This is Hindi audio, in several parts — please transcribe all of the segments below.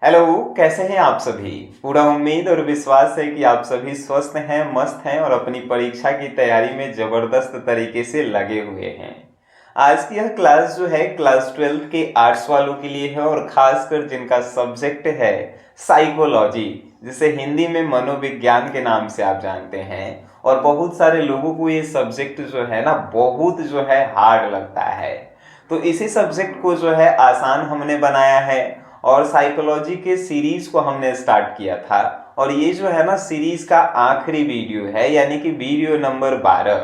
हेलो, कैसे हैं आप सभी। पूरा उम्मीद और विश्वास है कि आप सभी स्वस्थ हैं, मस्त हैं और अपनी परीक्षा की तैयारी में जबरदस्त तरीके से लगे हुए हैं। आज की यह क्लास जो है क्लास 12 के आर्ट्स वालों के लिए है और खासकर जिनका सब्जेक्ट है साइकोलॉजी, जिसे हिंदी में मनोविज्ञान के नाम से आप जानते हैं। और बहुत सारे लोगों को ये सब्जेक्ट जो है ना बहुत जो है हार्ड लगता है। तो इसी सब्जेक्ट को जो है आसान हमने बनाया है और साइकोलॉजी के सीरीज को हमने स्टार्ट किया था। और ये जो है ना सीरीज का आखिरी वीडियो है, यानी कि वीडियो नंबर 12।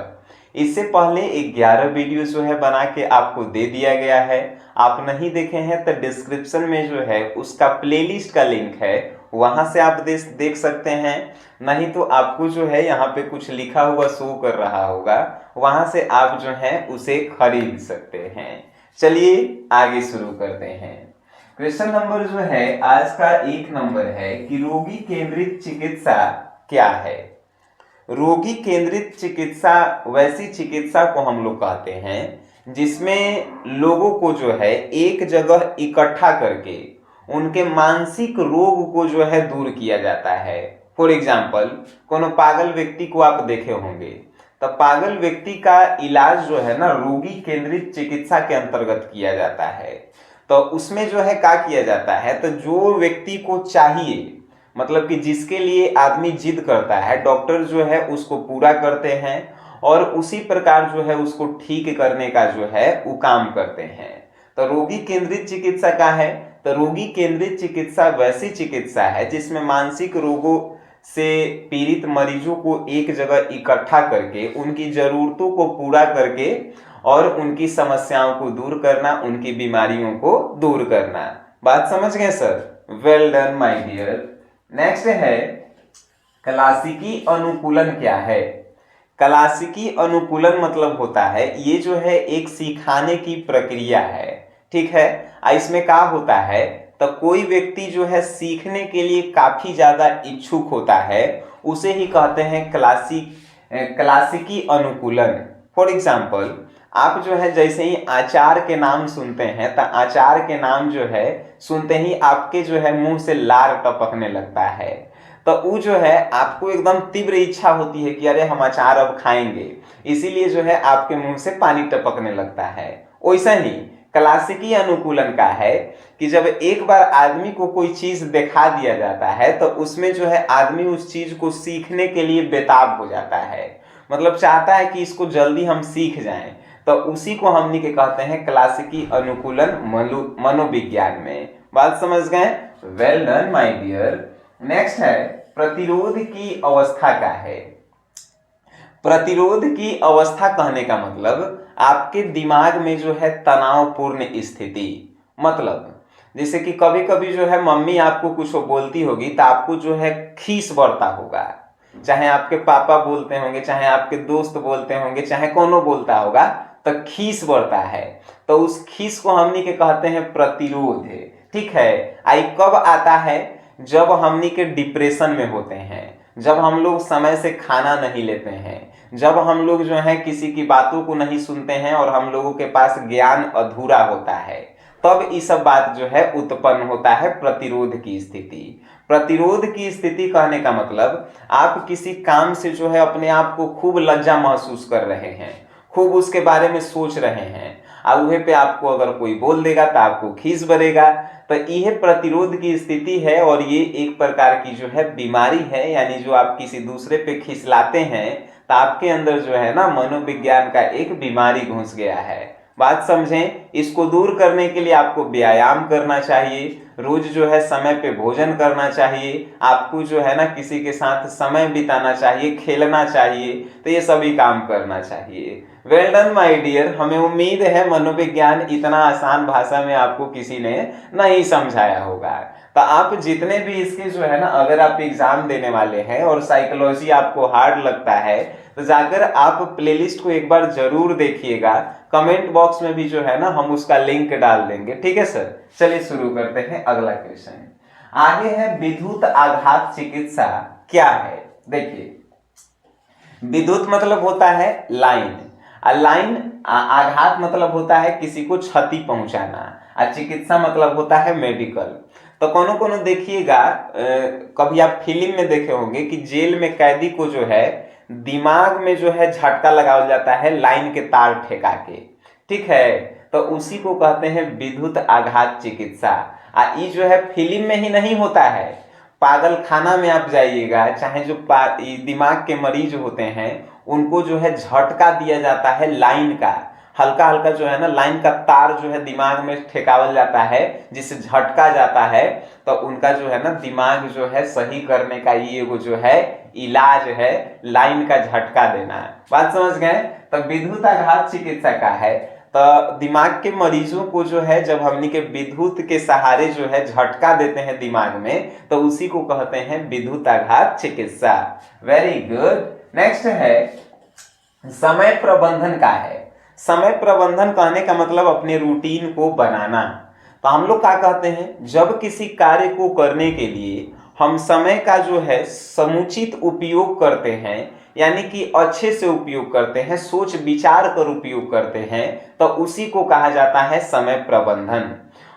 इससे पहले 11 वीडियो जो है बना के आपको दे दिया गया है। आप नहीं देखे हैं तो डिस्क्रिप्शन में जो है उसका प्लेलिस्ट का लिंक है, वहां से आप देख सकते हैं। नहीं तो आपको जो है यहाँ पे कुछ लिखा हुआ शो कर रहा होगा, वहां से आप जो है उसे खरीद सकते हैं। चलिए आगे शुरू करते हैं। क्वेश्चन नंबर जो है आज का 1 नंबर है कि रोगी केंद्रित चिकित्सा क्या है। रोगी केंद्रित चिकित्सा वैसी चिकित्सा को हम लोग कहते हैं जिसमें लोगों को जो है एक जगह इकट्ठा करके उनके मानसिक रोग को जो है दूर किया जाता है। फॉर एग्जाम्पल, कोनो पागल व्यक्ति को आप देखे होंगे, तो पागल व्यक्ति का इलाज जो है ना रोगी केंद्रित चिकित्सा के अंतर्गत किया जाता है। तो उसमें जो है क्या किया जाता है, तो जो व्यक्ति को चाहिए, मतलब कि जिसके लिए आदमी जिद करता है, डॉक्टर जो है उसको पूरा करते हैं और उसी प्रकार जो है उसको ठीक करने का जो है वो काम करते हैं। तो रोगी केंद्रित चिकित्सा क्या है, तो रोगी केंद्रित चिकित्सा वैसी चिकित्सा है जिसमें मानसिक रोगों से पीड़ित मरीजों को एक जगह इकट्ठा करके उनकी जरूरतों को पूरा करके और उनकी समस्याओं को दूर करना, उनकी बीमारियों को दूर करना। बात समझ गए sir? Well done my dear. Next है क्लासिकी अनुकूलन क्या है। क्लासिकी अनुकूलन मतलब होता है ये जो है एक सिखाने की प्रक्रिया है, ठीक है। इसमें क्या होता है, तो कोई व्यक्ति जो है सीखने के लिए काफी ज्यादा इच्छुक होता है, उसे ही कहते हैं क्लासिकी अनुकूलन। फॉर एग्जाम्पल, आप जो है जैसे ही आचार के नाम सुनते हैं तो आचार के नाम जो है सुनते ही आपके जो है मुंह से लार टपकने लगता है। तो वो जो है आपको एकदम तीव्र इच्छा होती है कि अरे हम अचार अब खाएंगे, इसीलिए जो है आपके मुंह से पानी टपकने लगता है। वैसा ही क्लासिकी अनुकूलन का है कि जब एक बार आदमी को कोई चीज दिखा दिया जाता है तो उसमें जो है आदमी उस चीज को सीखने के लिए बेताब हो जाता है, मतलब चाहता है कि इसको जल्दी हम सीख जाएं। तो उसी को हमनी के कहते हैं क्लासिकी अनुकूलन मनोविज्ञान में। बात समझ गए? Well done my dear. Next है प्रतिरोध की अवस्था क्या है। प्रतिरोध की अवस्था कहने का मतलब आपके दिमाग में जो है तनावपूर्ण स्थिति, मतलब जैसे कि कभी कभी जो है मम्मी आपको कुछ बोलती होगी तो आपको जो है खीस बढ़ता होगा, चाहे आपके पापा बोलते होंगे, चाहे आपके दोस्त बोलते होंगे, चाहे कोनो बोलता होगा, तो खीस बढ़ता है। तो उस खीस को हमनी के कहते हैं प्रतिरोध है, ठीक है। आई कब आता है, जब हमनी के डिप्रेशन में होते हैं, जब हम लोग समय से खाना नहीं लेते हैं, जब हम लोग जो है किसी की बातों को नहीं सुनते हैं और हम लोगों के पास ज्ञान अधूरा होता है, तब ये सब बात जो है उत्पन्न होता है प्रतिरोध की स्थिति। प्रतिरोध की स्थिति कहने का मतलब आप किसी काम से जो है अपने आप को खूब लज्जा महसूस कर रहे हैं, खूब उसके बारे में सोच रहे हैं, और वहीं पे आपको अगर कोई बोल देगा तो आपको खीस भरेगा। तो यह प्रतिरोध की स्थिति है और ये एक प्रकार की जो है बीमारी है, यानी जो आप किसी दूसरे पे खिसलाते हैं तो आपके अंदर जो है ना मनोविज्ञान का एक बीमारी घुस गया है। बात समझें? इसको दूर करने के लिए आपको व्यायाम करना चाहिए, रोज जो है समय पे भोजन करना चाहिए, आपको जो है ना किसी के साथ समय बिताना चाहिए, खेलना चाहिए, तो ये सभी काम करना चाहिए। Well done my dear. हमें उम्मीद है मनोविज्ञान इतना आसान भाषा में आपको किसी ने नहीं समझाया होगा। तो आप जितने भी इसके जो है ना, अगर आप एग्जाम देने वाले हैं और साइकोलॉजी आपको हार्ड लगता है तो जाकर आप प्लेलिस्ट को एक बार जरूर देखिएगा। कमेंट बॉक्स में भी जो है ना हम उसका लिंक डाल देंगे, ठीक है सर। चलिए शुरू करते हैं अगला क्वेश्चन। आगे है विद्युत आघात चिकित्सा क्या है। देखिए, विद्युत मतलब होता है लाइन, लाइन आघात मतलब होता है किसी को क्षति पहुंचाना, और चिकित्सा मतलब होता है मेडिकल। तो कोनो कोनो देखिएगा, कभी आप फिल्म में देखे होंगे कि जेल में कैदी को जो है दिमाग में जो है झटका लगाया जाता है लाइन के तार ठेका के, ठीक है। तो उसी को कहते हैं विद्युत आघात चिकित्सा। ये जो है फिल्म में ही नहीं होता है, पागल खाना में आप जाइएगा, चाहे जो दिमाग के मरीज होते हैं उनको जो है झटका दिया जाता है लाइन का, हल्का हल्का जो है ना लाइन का तार जो है दिमाग में ठेकावल जाता है, जिससे झटका जाता है, तो उनका जो है ना दिमाग जो है सही करने का ये एगो जो है इलाज है, लाइन का झटका देना। बात समझ गए। तो विद्युत आघात चिकित्सा का है, तो दिमाग के मरीजों को जो है जब हमनी के विद्युत के सहारे जो है झटका देते हैं दिमाग में, तो उसी को कहते हैं विद्युत आघात चिकित्सा। Very good. नेक्स्ट है समय प्रबंधन का है। समय प्रबंधन कहने का मतलब अपने रूटीन को बनाना। तो हम लोग क्या कहते हैं, जब किसी कार्य को करने के लिए हम समय का जो है समुचित उपयोग करते हैं, यानी कि अच्छे से उपयोग करते हैं, सोच विचार कर उपयोग करते हैं, तो उसी को कहा जाता है समय प्रबंधन।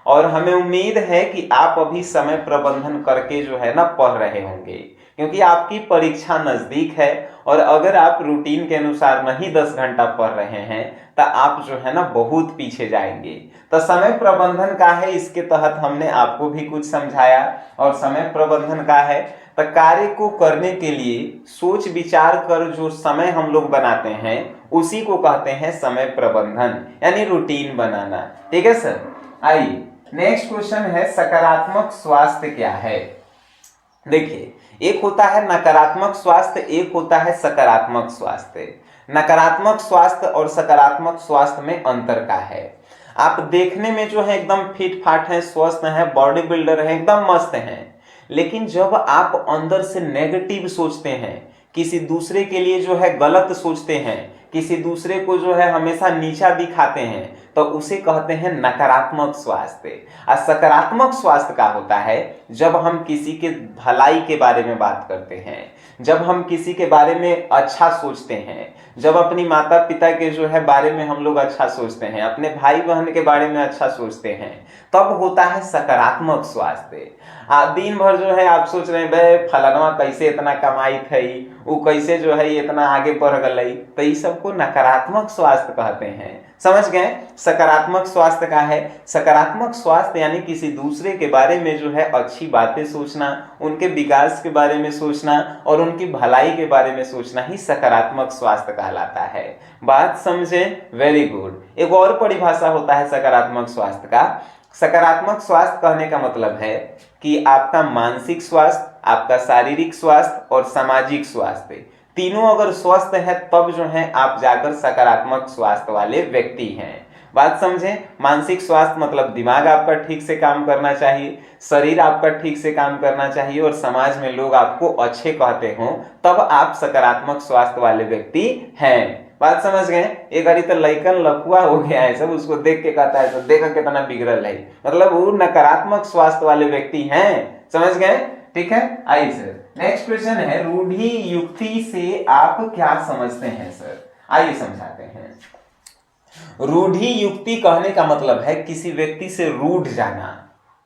और हमें उम्मीद है कि आप अभी समय प्रबंधन करके जो है ना पढ़ रहे होंगे, क्योंकि आपकी परीक्षा नजदीक है। और अगर आप रूटीन के अनुसार नहीं 10 घंटा पढ़ रहे हैं तो आप जो है ना बहुत पीछे जाएंगे। तो समय प्रबंधन का है, इसके तहत हमने आपको भी कुछ समझाया। और समय प्रबंधन का है तो कार्य को करने के लिए सोच विचार कर जो समय हम लोग बनाते हैं उसी को कहते हैं समय प्रबंधन, यानी रूटीन बनाना। ठीक है सर। आइए नेक्स्ट क्वेश्चन है, सकारात्मक स्वास्थ्य क्या है। देखिए, एक होता है नकारात्मक स्वास्थ्य, एक होता है सकारात्मक स्वास्थ्य। नकारात्मक स्वास्थ्य और सकारात्मक स्वास्थ्य में अंतर का है। आप देखने में जो है एकदम फिट फाट हैं, स्वस्थ हैं, बॉडी बिल्डर हैं, एकदम मस्त हैं, लेकिन जब आप अंदर से नेगेटिव सोचते हैं, किसी दूसरे के लिए जो है गलत सोचते हैं, किसी दूसरे को जो है हमेशा नीचा दिखाते हैं, तो उसे कहते हैं नकारात्मक स्वास्थ्य। और सकारात्मक स्वास्थ्य का होता है जब हम किसी के भलाई के बारे में बात करते हैं, जब हम किसी के बारे में अच्छा सोचते हैं, जब अपनी माता पिता के जो है बारे में हम लोग अच्छा सोचते हैं, अपने भाई बहन के बारे में अच्छा सोचते हैं, तब होता है सकारात्मक स्वास्थ्य। दिन भर जो है आप सोच रहे हैं भाई फलाना कैसे इतना कमाई थी, वो कैसे जो है इतना आगे बढ़ गई, तो ये सबको नकारात्मक स्वास्थ्य कहते हैं। समझ गए। सकारात्मक स्वास्थ्य का है, सकारात्मक स्वास्थ्य यानी किसी दूसरे के बारे में जो है अच्छी बातें सोचना, उनके विकास के बारे में सोचना और उनकी भलाई के बारे में सोचना ही सकारात्मक स्वास्थ्य कहलाता है। बात समझे। Very good. एक और परिभाषा होता है सकारात्मक स्वास्थ्य का। सकारात्मक स्वास्थ्य कहने का मतलब है कि आपका मानसिक स्वास्थ्य, आपका शारीरिक स्वास्थ्य और सामाजिक स्वास्थ्य तीनों अगर स्वस्थ है तब जो है आप जाकर सकारात्मक स्वास्थ्य वाले व्यक्ति हैं। बात समझे। मानसिक स्वास्थ्य मतलब दिमाग आपका ठीक से काम करना चाहिए, शरीर आपका ठीक से काम करना चाहिए और समाज में लोग आपको अच्छे कहते हो, तब आप सकारात्मक स्वास्थ्य वाले व्यक्ति हैं। बात समझ गए। एक बारी तो लइकन लफुआ हो गया है, सब उसको देख के कहता है तो देखा कितना बिगड़ल है, मतलब वो नकारात्मक स्वास्थ्य वाले व्यक्ति हैं। समझ गए। ठीक है। आइए सर, नेक्स्ट क्वेश्चन है, रूढ़ि युक्ति से आप क्या समझते हैं सर। आइए समझाते हैं। रूढ़ि युक्ति कहने का मतलब है किसी व्यक्ति से रूठ जाना।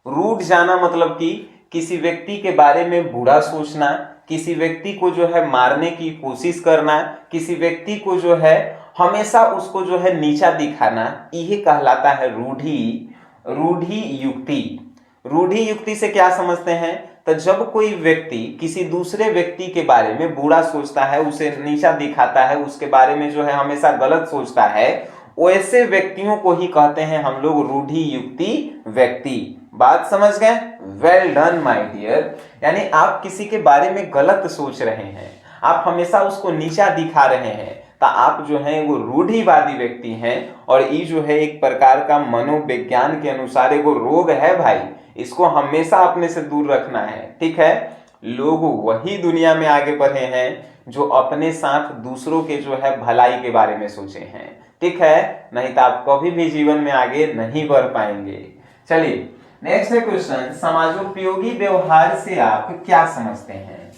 रूठ जाना मतलब कि किसी व्यक्ति के बारे में बुरा सोचना, किसी व्यक्ति को जो है मारने की कोशिश करना, किसी व्यक्ति को जो है हमेशा उसको जो है नीचा दिखाना, यह कहलाता है रूढ़ि युक्ति। रूढ़ि युक्ति से क्या समझते हैं, तो जब कोई व्यक्ति किसी दूसरे व्यक्ति के बारे में बुरा सोचता है, उसे नीचा दिखाता है, उसके बारे में जो है हमेशा गलत सोचता है, वैसे व्यक्तियों को ही कहते हैं हम लोग रूढ़ि युक्ति व्यक्ति। बात समझ गए। Well done my dear. यानी आप किसी के बारे में गलत सोच रहे हैं, आप हमेशा उसको नीचा दिखा रहे हैं, तो आप जो है वो रूढ़िवादी व्यक्ति हैं। और ये जो है एक प्रकार का मनोविज्ञान के अनुसार एक रोग है भाई, इसको हमेशा अपने से दूर रखना है। ठीक है। लोग वही दुनिया में आगे बढ़े हैं जो अपने साथ दूसरों के जो है भलाई के बारे में सोचे हैं। ठीक है, नहीं तो आप कभी भी जीवन में आगे नहीं बढ़ पाएंगे। चलिए नेक्स्ट है क्वेश्चन, समाजोपयोगी व्यवहार से आप क्या समझते हैं।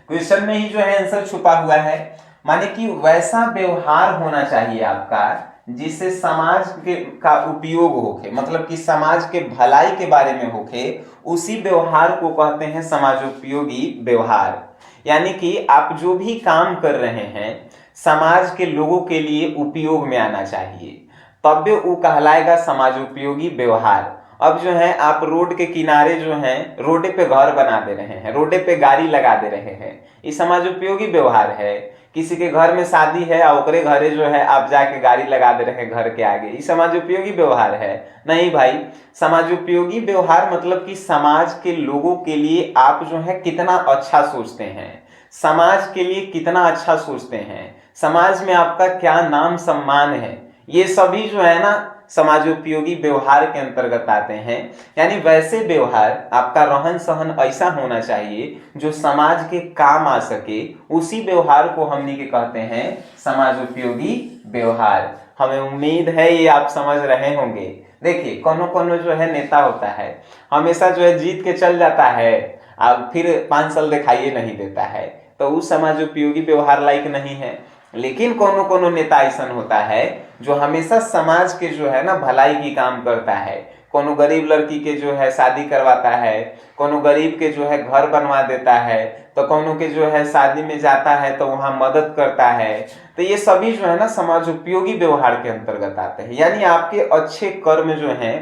क्वेश्चन में ही जो है आंसर छुपा हुआ है, माने कि वैसा व्यवहार होना चाहिए आपका जिससे समाज के का उपयोग होके, मतलब कि समाज के भलाई के बारे में होके, उसी व्यवहार को कहते हैं समाजोपयोगी व्यवहार। यानी कि आप जो भी काम कर रहे हैं समाज के लोगों के लिए उपयोग में आना चाहिए, तब वो कहलाएगा समाजोपयोगी व्यवहार। अब जो है आप रोड के किनारे जो है रोडे पे घर बना दे रहे हैं, रोडे पे गाड़ी लगा दे रहे हैं, ये समाजोपयोगी व्यवहार है। किसी के घर में शादी है और ओकरे घरे जो है आप जाके गाड़ी लगा दे रहे हैं घर के आगे, ये समाजोपयोगी व्यवहार है? नहीं भाई। समाजोपयोगी व्यवहार मतलब कि समाज के लोगों के लिए आप जो है कितना अच्छा सोचते हैं, समाज के लिए कितना अच्छा सोचते हैं, समाज में आपका क्या नाम सम्मान है, ये सभी जो है ना समाजोपयोगी व्यवहार के अंतर्गत आते हैं। यानी वैसे व्यवहार, आपका रहन सहन ऐसा होना चाहिए जो समाज के काम आ सके, उसी व्यवहार को हमनी के कहते हैं समाजोपयोगी व्यवहार। हमें उम्मीद है ये आप समझ रहे होंगे। देखिए कोनो कोनो जो है नेता होता है, हमेशा जो है जीत के चल जाता है, अब फिर 5 साल दिखाइए नहीं देता है, तो उस समाजोपयोगी व्यवहार लायक नहीं है। लेकिन कोनो कोनो नेता ऐसा होता है जो हमेशा समाज के जो है ना भलाई की काम करता है, कोनो गरीब लड़की के जो है शादी करवाता है, कोनो गरीब के जो है घर बनवा देता है, तो कोनो के जो है शादी में जाता है तो वहां मदद करता है। तो ये सभी जो है ना समाजोपयोगी व्यवहार के अंतर्गत आते हैं। यानी आपके अच्छे कर्म जो हैं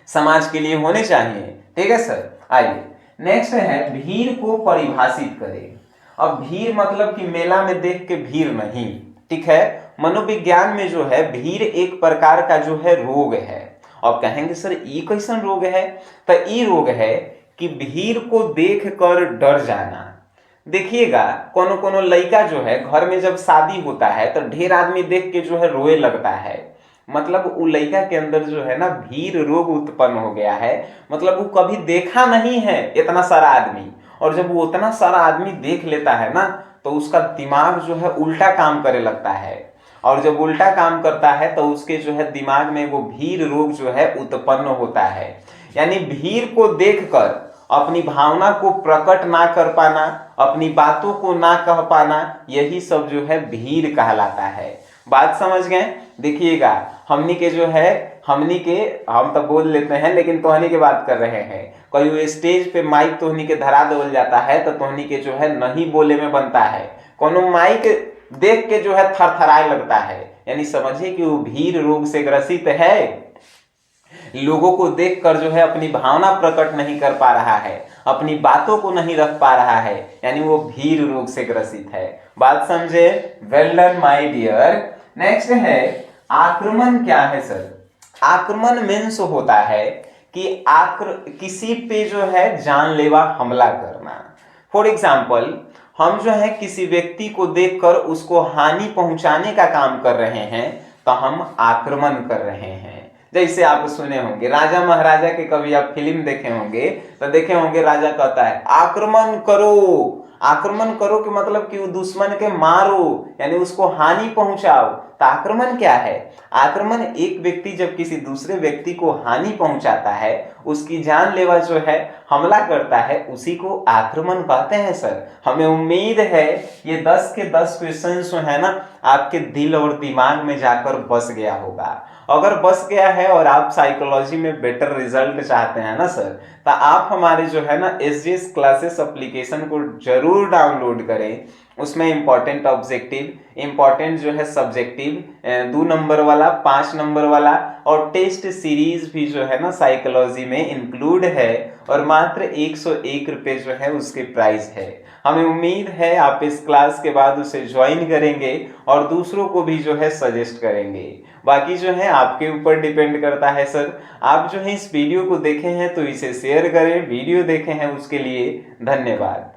समाज के लिए होने चाहिए। ठीक है सर। आइए नेक्स्ट है भीड़ को परिभाषित करें। अब भीड़ मतलब कि मेला में देख के भीड़ नहीं, ठीक है। मनोविज्ञान में जो है भीड़ एक प्रकार का जो है रोग है। अब कहेंगे सर ये कैसन रोग है? तो ये रोग है कि भीड़ को देख कर डर जाना। देखिएगा कोनो कोनो लड़का जो है घर में जब शादी होता है तो ढेर आदमी देख के जो है रोए लगता है, मतलब वो लड़का के अंदर जो है ना भीड़ रोग उत्पन्न हो गया है। मतलब वो कभी देखा नहीं है इतना सारा आदमी, और जब वो उतना सारा आदमी देख लेता है ना तो उसका दिमाग जो है उल्टा काम करे लगता है, और जब उल्टा काम करता है तो उसके जो है दिमाग में वो भीड़ रोग जो है उत्पन्न होता है। यानी भीड़ को देखकर अपनी भावना को प्रकट ना कर पाना, अपनी बातों को ना कह पाना, यही सब जो है भीड़ कहलाता है। बात समझ गए? देखिएगा हमनी के जो है हम तो बोल लेते हैं लेकिन तोहनी के बात कर रहे हैं। कोई स्टेज पे माइक तोहनी के धरा देवल जाता है तो तोहनी के जो है नहीं बोले में बनता है, कोनो माइक देख के जो है थरथराए लगता है। यानी समझिए कि वो भीड़ रोग से ग्रसित है, लोगों को देखकर जो है अपनी भावना प्रकट नहीं कर पा रहा है, अपनी बातों को नहीं रख पा रहा है, यानी वो भीड़ रोग से ग्रसित है। बात समझे? Well done my dear. Next है आक्रमण। क्या है सर? आक्रमण मीन्स होता है कि किसी पे जो है जानलेवा हमला करना। फॉर एग्जाम्पल हम जो है किसी व्यक्ति को देखकर उसको हानि पहुंचाने का काम कर रहे हैं तो हम आक्रमण कर रहे हैं। जैसे आप सुने होंगे राजा महाराजा के, कभी आप फिल्म देखे होंगे तो देखे होंगे राजा कहता है आक्रमण करो। आक्रमण करो कि मतलब कि वो दुश्मन के मारो, यानी उसको हानि पहुंचाओ। तो आक्रमण क्या है? आक्रमण एक व्यक्ति जब किसी दूसरे व्यक्ति को हानि पहुंचाता है, उसकी जानलेवा जो है हमला करता है, उसी को आक्रमण कहते हैं सर। हमें उम्मीद है ये 10 के 10 क्वेश्चन जो है ना आपके दिल और दिमाग में जाकर बस गया होगा। अगर बस गया है और आप साइकोलॉजी में बेटर रिजल्ट चाहते हैं ना सर, तो आप हमारे जो है ना SGS क्लासेस एप्लीकेशन को जरूर डाउनलोड करें। उसमें इंपॉर्टेंट ऑब्जेक्टिव, इंपॉर्टेंट जो है सब्जेक्टिव 2 नंबर वाला, 5 नंबर वाला और टेस्ट सीरीज भी जो है ना साइकोलॉजी में इंक्लूड है, और मात्र 101 रुपये जो है उसके प्राइस है। हमें उम्मीद है आप इस क्लास के बाद उसे ज्वाइन करेंगे और दूसरों को भी जो है सजेस्ट करेंगे। बाकी जो है आपके ऊपर डिपेंड करता है सर। आप जो है इस वीडियो को देखे हैं तो इसे शेयर करें, वीडियो देखे हैं उसके लिए धन्यवाद।